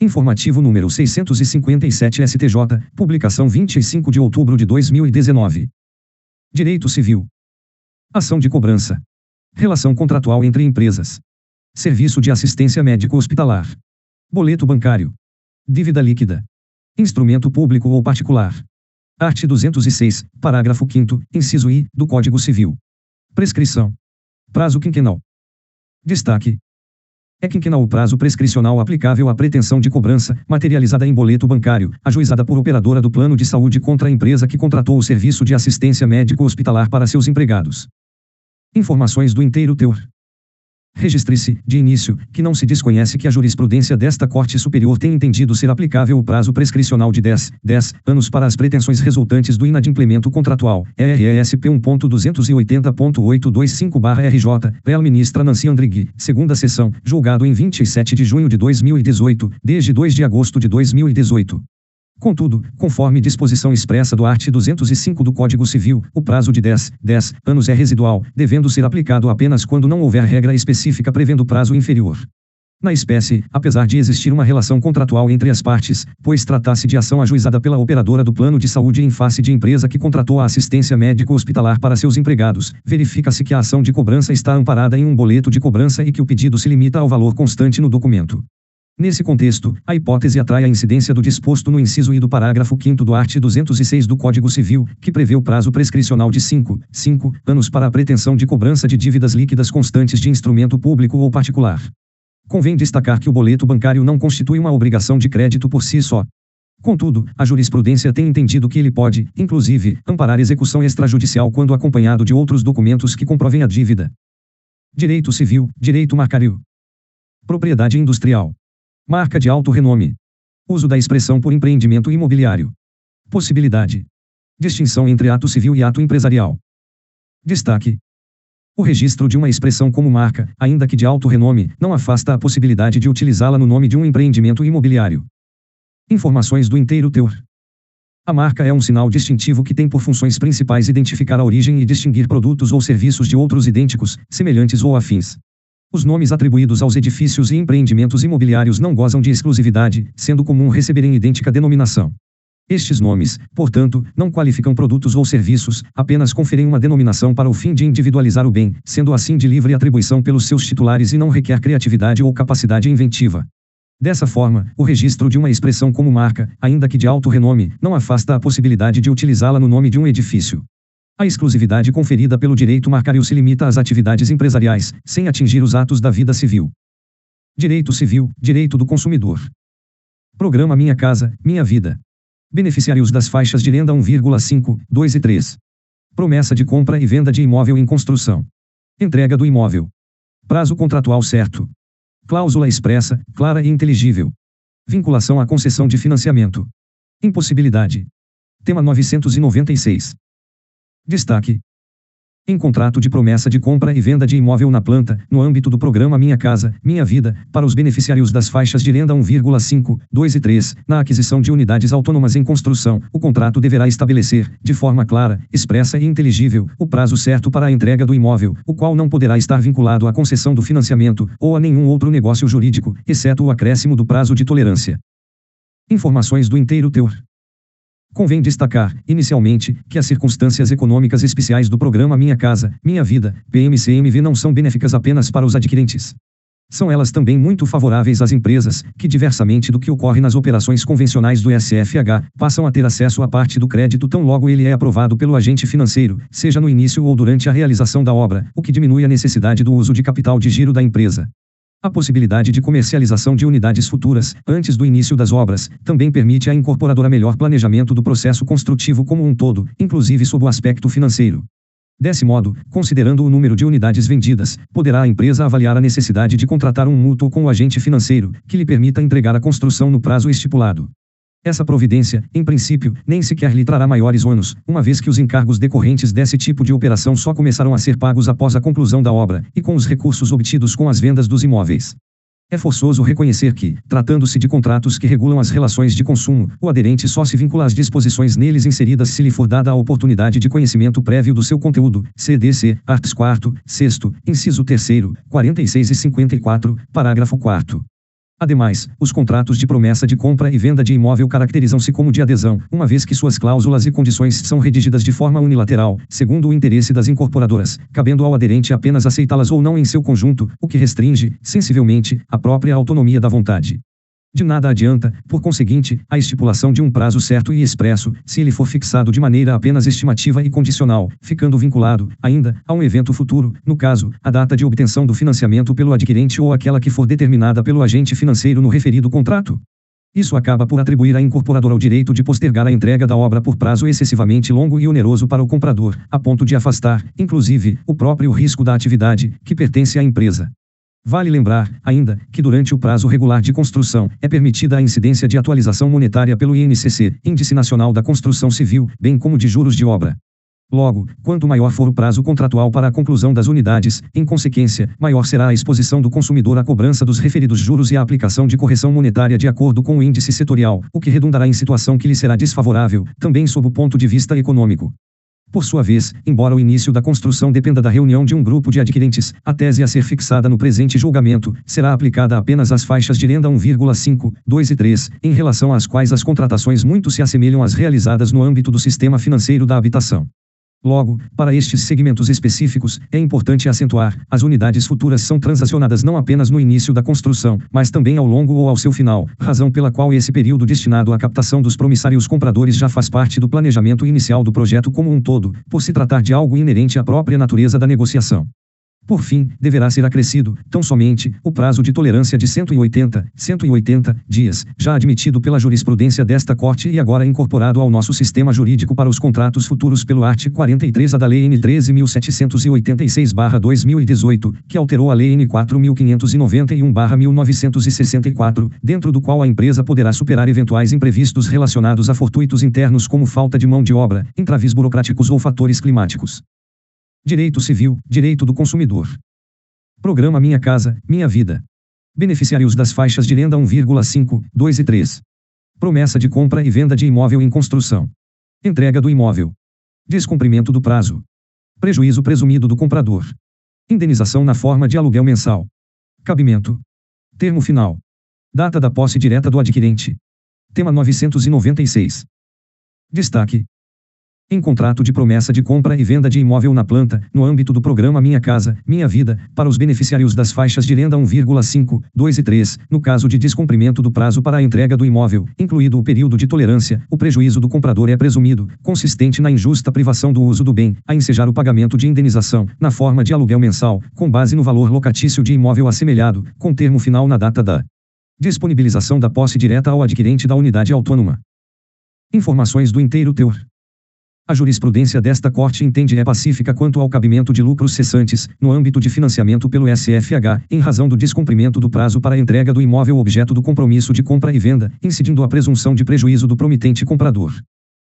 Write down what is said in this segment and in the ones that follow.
Informativo número 657 STJ, publicação 25 de outubro de 2019. Direito Civil. Ação de cobrança. Relação contratual entre empresas. Serviço de assistência médico-hospitalar. Boleto bancário. Dívida líquida. Instrumento público ou particular. Art. 206, parágrafo 5º, inciso I, do Código Civil. Prescrição. Prazo quinquenal. Destaque. É quinquenal o prazo prescricional aplicável à pretensão de cobrança, materializada em boleto bancário, ajuizada por operadora do plano de saúde contra a empresa que contratou o serviço de assistência médico-hospitalar para seus empregados. Informações do inteiro teor. Registre-se, de início, que não se desconhece que a jurisprudência desta Corte Superior tem entendido ser aplicável o prazo prescricional de 10 anos para as pretensões resultantes do inadimplemento contratual, RESP 1.280.825/RJ, Real Ministra Nancy Andrighi, segunda sessão, julgado em 27 de junho de 2018, desde 2 de agosto de 2018. Contudo, conforme disposição expressa do art. 205 do Código Civil, o prazo de 10 anos é residual, devendo ser aplicado apenas quando não houver regra específica prevendo prazo inferior. Na espécie, apesar de existir uma relação contratual entre as partes, pois trata-se de ação ajuizada pela operadora do plano de saúde em face de empresa que contratou a assistência médico-hospitalar para seus empregados, verifica-se que a ação de cobrança está amparada em um boleto de cobrança e que o pedido se limita ao valor constante no documento. Nesse contexto, a hipótese atrai a incidência do disposto no inciso I do parágrafo 5º do art. 206 do Código Civil, que prevê o prazo prescricional de 5 anos para a pretensão de cobrança de dívidas líquidas constantes de instrumento público ou particular. Convém destacar que o boleto bancário não constitui uma obrigação de crédito por si só. Contudo, a jurisprudência tem entendido que ele pode, inclusive, amparar execução extrajudicial quando acompanhado de outros documentos que comprovem a dívida. Direito Civil, Direito Marcário. Propriedade industrial. Marca de alto renome. Uso da expressão por empreendimento imobiliário. Possibilidade. Distinção entre ato civil e ato empresarial. Destaque. O registro de uma expressão como marca, ainda que de alto renome, não afasta a possibilidade de utilizá-la no nome de um empreendimento imobiliário. Informações do inteiro teor. A marca é um sinal distintivo que tem por funções principais identificar a origem e distinguir produtos ou serviços de outros idênticos, semelhantes ou afins. Os nomes atribuídos aos edifícios e empreendimentos imobiliários não gozam de exclusividade, sendo comum receberem idêntica denominação. Estes nomes, portanto, não qualificam produtos ou serviços, apenas conferem uma denominação para o fim de individualizar o bem, sendo assim de livre atribuição pelos seus titulares e não requer criatividade ou capacidade inventiva. Dessa forma, o registro de uma expressão como marca, ainda que de alto renome, não afasta a possibilidade de utilizá-la no nome de um edifício. A exclusividade conferida pelo direito marcário se limita às atividades empresariais, sem atingir os atos da vida civil. Direito Civil, Direito do Consumidor. Programa Minha Casa, Minha Vida. Beneficiários das faixas de renda 1,5, 2 e 3. Promessa de compra e venda de imóvel em construção. Entrega do imóvel. Prazo contratual certo. Cláusula expressa, clara e inteligível. Vinculação à concessão de financiamento. Impossibilidade. Tema 996. Destaque. Em contrato de promessa de compra e venda de imóvel na planta, no âmbito do programa Minha Casa, Minha Vida, para os beneficiários das faixas de renda 1,5, 2 e 3, na aquisição de unidades autônomas em construção, o contrato deverá estabelecer, de forma clara, expressa e inteligível, o prazo certo para a entrega do imóvel, o qual não poderá estar vinculado à concessão do financiamento, ou a nenhum outro negócio jurídico, exceto o acréscimo do prazo de tolerância. Informações do inteiro teor. Convém destacar, inicialmente, que as circunstâncias econômicas especiais do programa Minha Casa, Minha Vida, PMCMV não são benéficas apenas para os adquirentes. São elas também muito favoráveis às empresas, que diversamente do que ocorre nas operações convencionais do SFH, passam a ter acesso à parte do crédito tão logo ele é aprovado pelo agente financeiro, seja no início ou durante a realização da obra, o que diminui a necessidade do uso de capital de giro da empresa. A possibilidade de comercialização de unidades futuras, antes do início das obras, também permite à incorporadora melhor planejamento do processo construtivo como um todo, inclusive sob o aspecto financeiro. Desse modo, considerando o número de unidades vendidas, poderá a empresa avaliar a necessidade de contratar um mútuo com o agente financeiro, que lhe permita entregar a construção no prazo estipulado. Essa providência, em princípio, nem sequer lhe trará maiores ônus, uma vez que os encargos decorrentes desse tipo de operação só começarão a ser pagos após a conclusão da obra, e com os recursos obtidos com as vendas dos imóveis. É forçoso reconhecer que, tratando-se de contratos que regulam as relações de consumo, o aderente só se vincula às disposições neles inseridas se lhe for dada a oportunidade de conhecimento prévio do seu conteúdo, CDC, arts 4º, 6º, inciso 3º, 46 e 54, parágrafo 4º. Ademais, os contratos de promessa de compra e venda de imóvel caracterizam-se como de adesão, uma vez que suas cláusulas e condições são redigidas de forma unilateral, segundo o interesse das incorporadoras, cabendo ao aderente apenas aceitá-las ou não em seu conjunto, o que restringe, sensivelmente, a própria autonomia da vontade. De nada adianta, por conseguinte, a estipulação de um prazo certo e expresso, se ele for fixado de maneira apenas estimativa e condicional, ficando vinculado, ainda, a um evento futuro, no caso, a data de obtenção do financiamento pelo adquirente ou aquela que for determinada pelo agente financeiro no referido contrato. Isso acaba por atribuir à incorporadora o direito de postergar a entrega da obra por prazo excessivamente longo e oneroso para o comprador, a ponto de afastar, inclusive, o próprio risco da atividade, que pertence à empresa. Vale lembrar, ainda, que durante o prazo regular de construção, é permitida a incidência de atualização monetária pelo INCC, Índice Nacional da Construção Civil, bem como de juros de obra. Logo, quanto maior for o prazo contratual para a conclusão das unidades, em consequência, maior será a exposição do consumidor à cobrança dos referidos juros e à aplicação de correção monetária de acordo com o índice setorial, o que redundará em situação que lhe será desfavorável, também sob o ponto de vista econômico. Por sua vez, embora o início da construção dependa da reunião de um grupo de adquirentes, a tese a ser fixada no presente julgamento, será aplicada apenas às faixas de renda 1,5, 2 e 3, em relação às quais as contratações muito se assemelham às realizadas no âmbito do sistema financeiro da habitação. Logo, para estes segmentos específicos, é importante acentuar, as unidades futuras são transacionadas não apenas no início da construção, mas também ao longo ou ao seu final, razão pela qual esse período destinado à captação dos promissários compradores já faz parte do planejamento inicial do projeto como um todo, por se tratar de algo inerente à própria natureza da negociação. Por fim, deverá ser acrescido, tão somente, o prazo de tolerância de 180 dias, já admitido pela jurisprudência desta Corte e agora incorporado ao nosso sistema jurídico para os contratos futuros pelo artigo 43A da Lei N. 13.786/2018, que alterou a Lei N. 4.591/1964, dentro do qual a empresa poderá superar eventuais imprevistos relacionados a fortuitos internos como falta de mão de obra, entraves burocráticos ou fatores climáticos. Direito Civil, Direito do Consumidor. Programa Minha Casa, Minha Vida. Beneficiários das faixas de renda 1,5, 2 e 3. Promessa de compra e venda de imóvel em construção. Entrega do imóvel. Descumprimento do prazo. Prejuízo presumido do comprador. Indenização na forma de aluguel mensal. Cabimento. Termo final. Data da posse direta do adquirente. Tema 996. Destaque. Em contrato de promessa de compra e venda de imóvel na planta, no âmbito do programa Minha Casa, Minha Vida, para os beneficiários das faixas de renda 1,5, 2 e 3, no caso de descumprimento do prazo para a entrega do imóvel, incluído o período de tolerância, o prejuízo do comprador é presumido, consistente na injusta privação do uso do bem, a ensejar o pagamento de indenização, na forma de aluguel mensal, com base no valor locatício de imóvel assemelhado, com termo final na data da disponibilização da posse direta ao adquirente da unidade autônoma. Informações do inteiro teor. A jurisprudência desta Corte entende pacífica quanto ao cabimento de lucros cessantes, no âmbito de financiamento pelo SFH, em razão do descumprimento do prazo para a entrega do imóvel objeto do compromisso de compra e venda, incidindo a presunção de prejuízo do promitente comprador.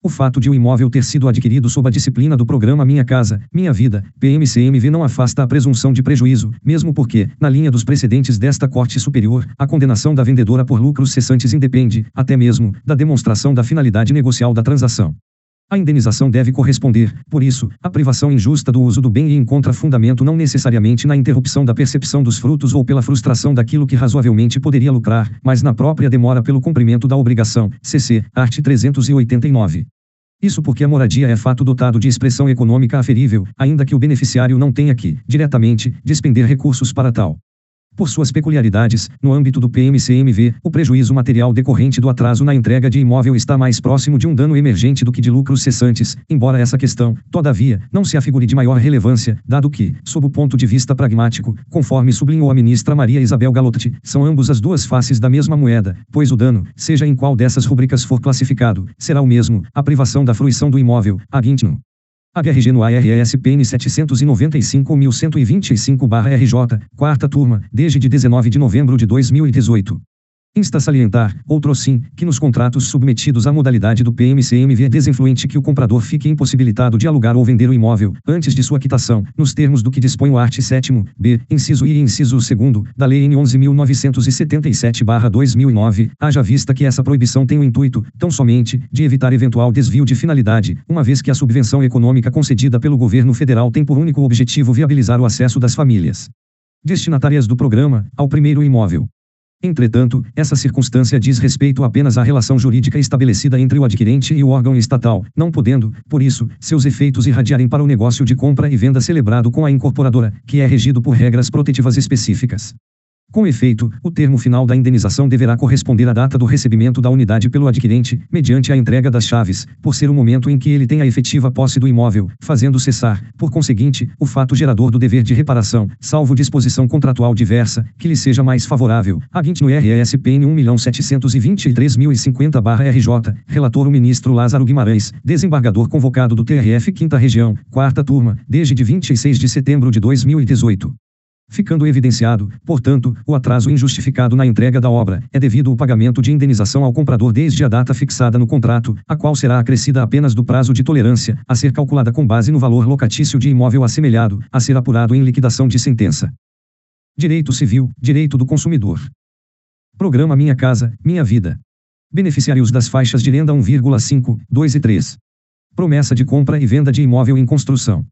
O fato de o imóvel ter sido adquirido sob a disciplina do programa Minha Casa, Minha Vida, PMCMV não afasta a presunção de prejuízo, mesmo porque, na linha dos precedentes desta Corte Superior, a condenação da vendedora por lucros cessantes independe, até mesmo, da demonstração da finalidade negocial da transação. A indenização deve corresponder, por isso, à privação injusta do uso do bem e encontra fundamento não necessariamente na interrupção da percepção dos frutos ou pela frustração daquilo que razoavelmente poderia lucrar, mas na própria demora pelo cumprimento da obrigação, cc. art. 389. Isso porque a moradia é fato dotado de expressão econômica aferível, ainda que o beneficiário não tenha que, diretamente, despender recursos para tal. Por suas peculiaridades, no âmbito do PMCMV, o prejuízo material decorrente do atraso na entrega de imóvel está mais próximo de um dano emergente do que de lucros cessantes, embora essa questão, todavia, não se afigure de maior relevância, dado que, sob o ponto de vista pragmático, conforme sublinhou a ministra Maria Isabel Galotti, são ambos as duas faces da mesma moeda, pois o dano, seja em qual dessas rúbricas for classificado, será o mesmo, a privação da fruição do imóvel, ad intino. HRG no ARSPN 795.125/RJ, quarta turma, desde 19 de novembro de 2018. Insta salientar, outrossim, que nos contratos submetidos à modalidade do PMCMV é desinfluente que o comprador fique impossibilitado de alugar ou vender o imóvel, antes de sua quitação, nos termos do que dispõe o art. 7º, b, inciso I e inciso 2º, da Lei N. 11.977/2009, haja vista que essa proibição tem o intuito, tão somente, de evitar eventual desvio de finalidade, uma vez que a subvenção econômica concedida pelo governo federal tem por único objetivo viabilizar o acesso das famílias destinatárias do programa, ao primeiro imóvel. Entretanto, essa circunstância diz respeito apenas à relação jurídica estabelecida entre o adquirente e o órgão estatal, não podendo, por isso, seus efeitos irradiarem para o negócio de compra e venda celebrado com a incorporadora, que é regido por regras protetivas específicas. Com efeito, o termo final da indenização deverá corresponder à data do recebimento da unidade pelo adquirente, mediante a entrega das chaves, por ser o momento em que ele tem a efetiva posse do imóvel, fazendo cessar, por conseguinte, o fato gerador do dever de reparação, salvo disposição contratual diversa, que lhe seja mais favorável. A20 no RESPN 1.723.050/RJ, relator o ministro Lázaro Guimarães, desembargador convocado do TRF 5ª Região, 4ª Turma, desde de 26 de setembro de 2018. Ficando evidenciado, portanto, o atraso injustificado na entrega da obra, é devido ao pagamento de indenização ao comprador desde a data fixada no contrato, a qual será acrescida apenas do prazo de tolerância, a ser calculada com base no valor locatício de imóvel assemelhado, a ser apurado em liquidação de sentença. Direito Civil, Direito do Consumidor. Programa Minha Casa, Minha Vida. Beneficiários das faixas de renda 1,5, 2 e 3. Promessa de compra e venda de imóvel em construção.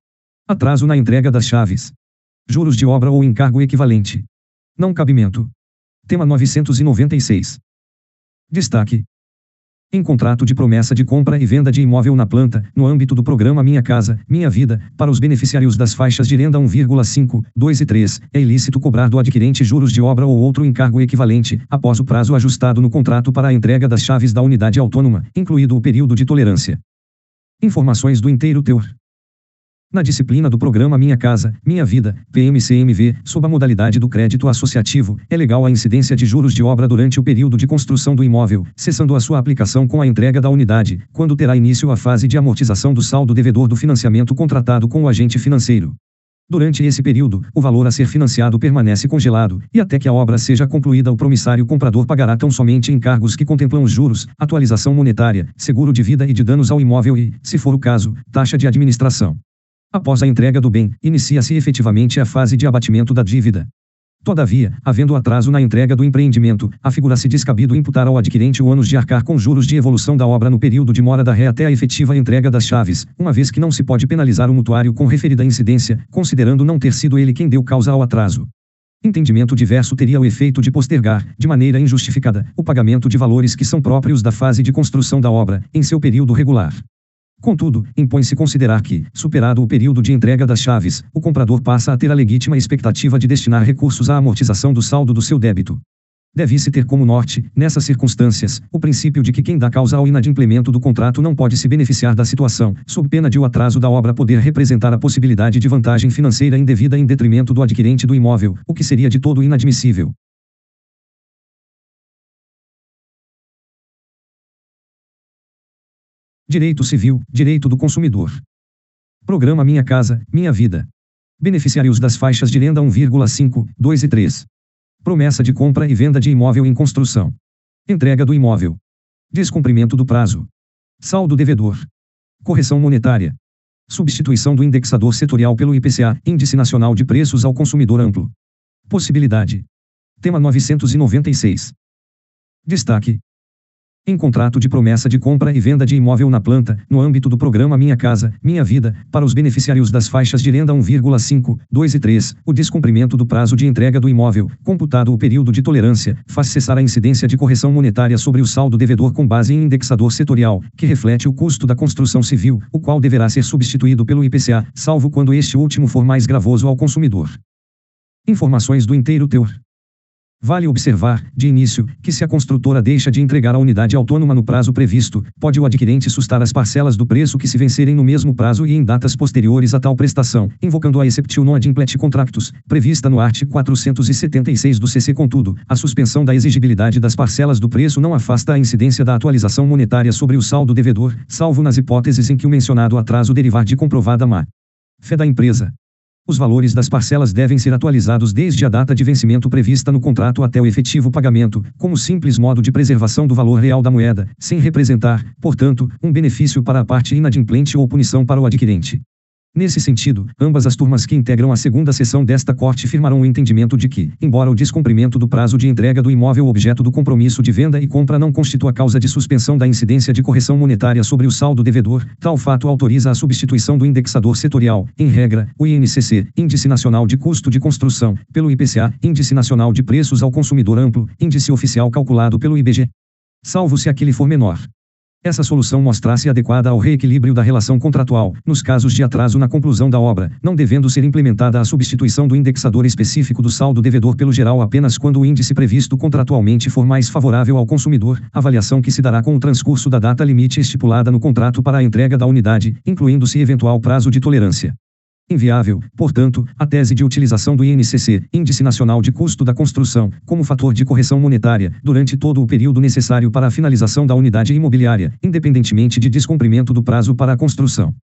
Atraso na entrega das chaves. Juros de obra ou encargo equivalente. Não cabimento. Tema 996. Destaque. Em contrato de promessa de compra e venda de imóvel na planta, no âmbito do programa Minha Casa, Minha Vida, para os beneficiários das faixas de renda 1,5, 2 e 3, é ilícito cobrar do adquirente juros de obra ou outro encargo equivalente, após o prazo ajustado no contrato para a entrega das chaves da unidade autônoma, incluído o período de tolerância. Informações do inteiro teor. Na disciplina do programa Minha Casa, Minha Vida, PMCMV, sob a modalidade do crédito associativo, é legal a incidência de juros de obra durante o período de construção do imóvel, cessando a sua aplicação com a entrega da unidade, quando terá início a fase de amortização do saldo devedor do financiamento contratado com o agente financeiro. Durante esse período, o valor a ser financiado permanece congelado, e até que a obra seja concluída o promissário comprador pagará tão somente encargos que contemplam os juros, atualização monetária, seguro de vida e de danos ao imóvel e, se for o caso, taxa de administração. Após a entrega do bem, inicia-se efetivamente a fase de abatimento da dívida. Todavia, havendo atraso na entrega do empreendimento, afigura-se descabido imputar ao adquirente o ônus de arcar com juros de evolução da obra no período de mora da ré até a efetiva entrega das chaves, uma vez que não se pode penalizar o mutuário com referida incidência, considerando não ter sido ele quem deu causa ao atraso. Entendimento diverso teria o efeito de postergar, de maneira injustificada, o pagamento de valores que são próprios da fase de construção da obra, em seu período regular. Contudo, impõe-se considerar que, superado o período de entrega das chaves, o comprador passa a ter a legítima expectativa de destinar recursos à amortização do saldo do seu débito. Deve-se ter como norte, nessas circunstâncias, o princípio de que quem dá causa ao inadimplemento do contrato não pode se beneficiar da situação, sob pena de o atraso da obra poder representar a possibilidade de vantagem financeira indevida em detrimento do adquirente do imóvel, o que seria de todo inadmissível. Direito Civil, Direito do Consumidor. Programa Minha Casa, Minha Vida. Beneficiários das faixas de renda 1,5, 2 e 3. Promessa de compra e venda de imóvel em construção. Entrega do imóvel. Descumprimento do prazo. Saldo devedor. Correção monetária. Substituição do indexador setorial pelo IPCA, Índice Nacional de Preços ao Consumidor Amplo. Possibilidade. Tema 996. Destaque. Em contrato de promessa de compra e venda de imóvel na planta, no âmbito do programa Minha Casa, Minha Vida, para os beneficiários das faixas de renda 1,5, 2 e 3, o descumprimento do prazo de entrega do imóvel, computado o período de tolerância, faz cessar a incidência de correção monetária sobre o saldo devedor com base em indexador setorial, que reflete o custo da construção civil, o qual deverá ser substituído pelo IPCA, salvo quando este último for mais gravoso ao consumidor. Informações do inteiro teor. Vale observar, de início, que se a construtora deixa de entregar a unidade autônoma no prazo previsto, pode o adquirente sustar as parcelas do preço que se vencerem no mesmo prazo e em datas posteriores a tal prestação, invocando a exceptio non adimplete contractus, prevista no art. 476 do CC. Contudo, a suspensão da exigibilidade das parcelas do preço não afasta a incidência da atualização monetária sobre o saldo devedor, salvo nas hipóteses em que o mencionado atraso derivar de comprovada má fé da empresa. Os valores das parcelas devem ser atualizados desde a data de vencimento prevista no contrato até o efetivo pagamento, como simples modo de preservação do valor real da moeda, sem representar, portanto, um benefício para a parte inadimplente ou punição para o adquirente. Nesse sentido, ambas as turmas que integram a segunda sessão desta Corte firmarão o entendimento de que, embora o descumprimento do prazo de entrega do imóvel objeto do compromisso de venda e compra não constitua causa de suspensão da incidência de correção monetária sobre o saldo devedor, tal fato autoriza a substituição do indexador setorial, em regra, o INCC, Índice Nacional de Custo de Construção, pelo IPCA, Índice Nacional de Preços ao Consumidor Amplo, índice oficial calculado pelo IBGE, salvo se aquele for menor. Essa solução mostra-se adequada ao reequilíbrio da relação contratual, nos casos de atraso na conclusão da obra, não devendo ser implementada a substituição do indexador específico do saldo devedor pelo geral apenas quando o índice previsto contratualmente for mais favorável ao consumidor, avaliação que se dará com o transcurso da data limite estipulada no contrato para a entrega da unidade, incluindo-se eventual prazo de tolerância. Inviável, portanto, a tese de utilização do INCC, Índice Nacional de Custo da Construção, como fator de correção monetária, durante todo o período necessário para a finalização da unidade imobiliária, independentemente de descumprimento do prazo para a construção.